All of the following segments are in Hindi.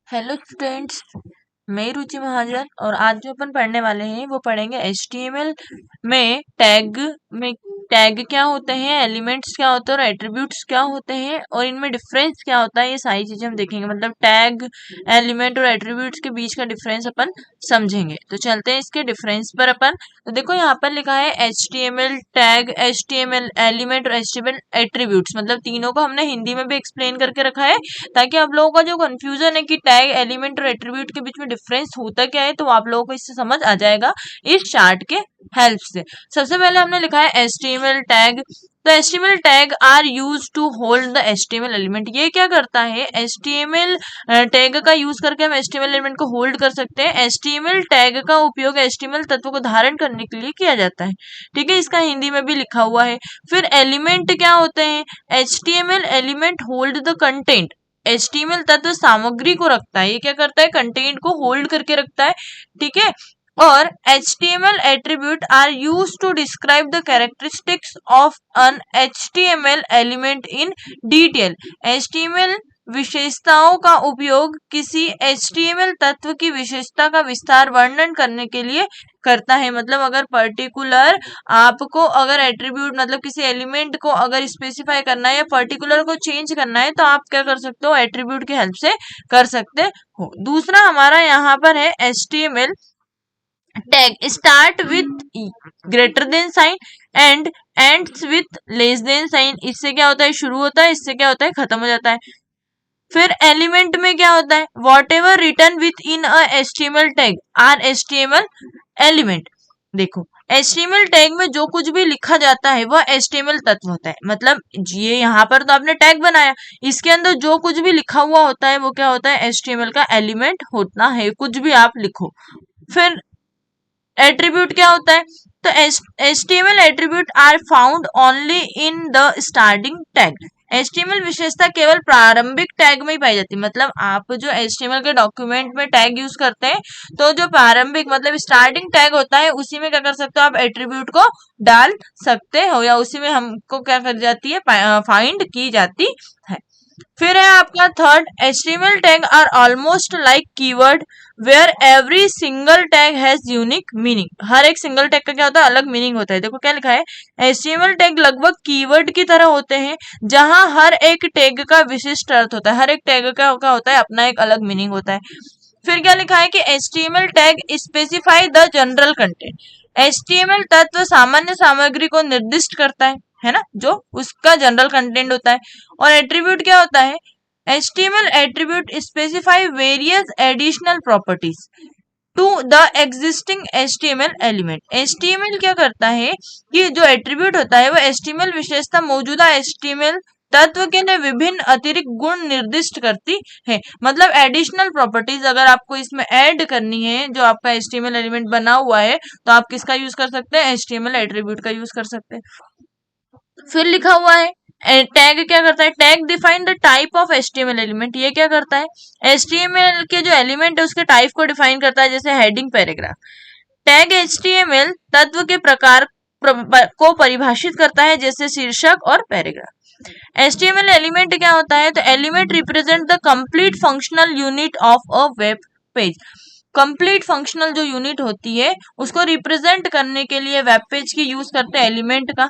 हेलो स्टूडेंट्स, मैं रुचि महाजन और आज जो अपन पढ़ने वाले हैं वो पढ़ेंगे HTML में टैग क्या होते हैं, एलिमेंट्स क्या होते हैं और एट्रीब्यूट्स क्या होते हैं और इनमें डिफरेंस क्या होता है। ये सारी चीजें हम देखेंगे, मतलब टैग, एलिमेंट और एट्रीब्यूट्स के बीच का डिफरेंस अपन समझेंगे। तो चलते हैं इसके डिफरेंस पर अपन। तो देखो यहाँ पर लिखा है HTML टैग, HTML एलिमेंट और HTML एट्रीब्यूट्स, मतलब तीनों को हमने हिंदी में भी एक्सप्लेन करके रखा है ताकि आप लोगों का जो कंफ्यूजन है कि टैग, एलिमेंट और एट्रीब्यूट के बीच में डिफरेंस होता क्या है, तो आप लोगों को इससे समझ आ जाएगा इस चार्ट के हेल्प से। सबसे पहले हमने लिखा है HTML टैग। तो HTML tag are use to hold the HTML element. ये क्या करता है, HTML टैग का यूज करके हम HTML एलिमेंट को होल्ड कर सकते हैं। HTML टैग का उपयोग HTML तत्व को धारण करने के लिए किया जाता है। ठीक है, इसका हिंदी में भी लिखा हुआ है। फिर एलिमेंट क्या होते हैं, HTML element hold the content. HTML तत्व सामग्री को रखता है, ये क्या करता है, कंटेंट को होल्ड करके रखता है। ठीक है, और HTML attribute are used to describe the characteristics of an HTML element in detail. HTML विशेषताओं का उपयोग किसी HTML तत्व की विशेषता का विस्तार वर्णन करने के लिए करता है। मतलब अगर पर्टिकुलर आपको अगर एट्रीब्यूट, मतलब किसी एलिमेंट को अगर स्पेसिफाई करना है या पर्टिकुलर को चेंज करना है तो आप क्या कर सकते हो, एट्रीब्यूट की हेल्प से कर सकते हो। दूसरा हमारा यहाँ पर है HTML tag start with greater than sign and ends with less than sign. इससे क्या होता है, शुरू होता है, इससे क्या होता है, खत्म हो जाता है। फिर एलिमेंट में क्या होता है, whatever written within a HTML tag are HTML element. देखो, HTML टैग में जो कुछ भी लिखा जाता है वह HTML तत्व होता है। मतलब ये यहाँ पर तो आपने टैग बनाया, इसके अंदर जो कुछ भी लिखा हुआ होता है वो क्या होता है, HTML का एलिमेंट होता है, कुछ भी आप लिखो। फिर एट्रीब्यूट क्या होता है, तो HTML attribute are found only in the starting tag. HTML विशेषता केवल प्रारंभिक टैग में ही पाई जाती है। मतलब आप जो HTML के डॉक्यूमेंट में टैग यूज करते हैं तो जो प्रारंभिक मतलब स्टार्टिंग टैग होता है उसी में क्या कर सकते हो, आप एट्रीब्यूट को डाल सकते हो या उसी में हमको क्या कर जाती है, फाइंड की जाती है। फिर है आपका third, HTML tag are almost like keyword where every single tag has unique meaning. हर एक सिंगल टैग का क्या होता है, अलग मीनिंग होता है। देखो क्या लिखा है, HTML टैग लगभग कीवर्ड की तरह होते हैं जहां हर एक टैग का विशिष्ट अर्थ होता है। हर एक टैग का होता है अपना एक अलग मीनिंग होता है। फिर क्या लिखा है कि HTML tag specify the general content. HTML तत्व सामान्य सामग्री को निर्दिष्ट करता है ना, जो उसका जनरल कंटेंट होता है। और एट्रीब्यूट क्या होता है, HTML attribute specify various additional properties to the existing HTML element. HTML क्या करता है कि जो एट्रीब्यूट होता है वो HTML विशेषता मौजूदा HTML तत्व के लिए विभिन्न अतिरिक्त गुण निर्दिष्ट करती है। मतलब एडिशनल प्रॉपर्टीज अगर आपको इसमें ऐड करनी है, जो आपका HTML एलिमेंट बना हुआ है, तो आप किसका यूज कर सकते हैं, HTML एट्रीब्यूट का यूज कर सकते हैं। फिर लिखा हुआ है टैग क्या करता है, tag define the type of HTML element. ये क्या करता है, HTML के जो एलिमेंट है उसके टाइप को डिफाइन करता है, जैसे हेडिंग, पैराग्राफ। टैग HTML तत्व के प्रकार को परिभाषित करता है, जैसे शीर्षक और पैराग्राफ। HTML एलिमेंट क्या होता है, तो element represent the complete functional unit of a web page. Complete functional जो यूनिट होती है उसको रिप्रेजेंट करने के लिए वेब पेज की यूज करते हैं एलिमेंट का।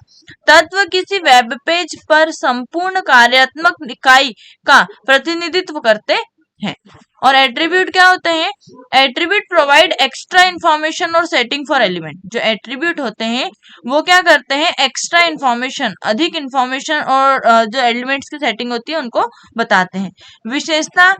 तत्व किसी वेब पेज पर संपूर्ण कार्यात्मक इकाई का प्रतिनिधित्व करते हैं। और एट्रीब्यूट क्या होते हैं, एट्रीब्यूट प्रोवाइड एक्स्ट्रा इंफॉर्मेशन और सेटिंग फॉर एलिमेंट। जो एट्रीब्यूट होते हैं वो क्या करते हैं, एक्स्ट्रा इंफॉर्मेशन, अधिक इंफॉर्मेशन और जो एलिमेंट्स की सेटिंग होती है उनको बताते हैं। विशेषता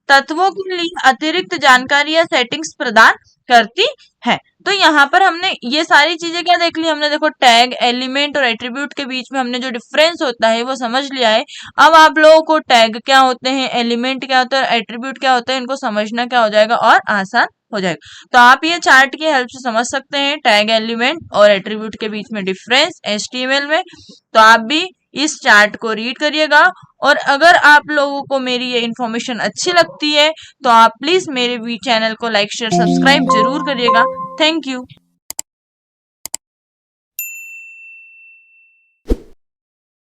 तत्वों के लिए अतिरिक्त जानकारी या सेटिंग्स प्रदान करती है। तो यहाँ पर हमने ये सारी चीजें क्या देख ली, हमने देखो टैग, एलिमेंट और एट्रीब्यूट के बीच में हमने जो डिफरेंस होता है वो समझ लिया है। अब आप लोगों को टैग क्या होते हैं, एलिमेंट क्या होता है, एट्रीब्यूट क्या होता है, इनको समझना क्या हो जाएगा और आसान हो जाएगा। तो आप ये चार्ट की हेल्प से समझ सकते हैं टैग, एलिमेंट और एट्रीब्यूट के बीच में डिफरेंस HTML में। तो आप भी इस चार्ट को रीड करिएगा और अगर आप लोगों को मेरी ये इन्फॉर्मेशन अच्छी लगती है तो आप प्लीज मेरे चैनल को लाइक, शेयर, सब्सक्राइब जरूर करिएगा। Thank you.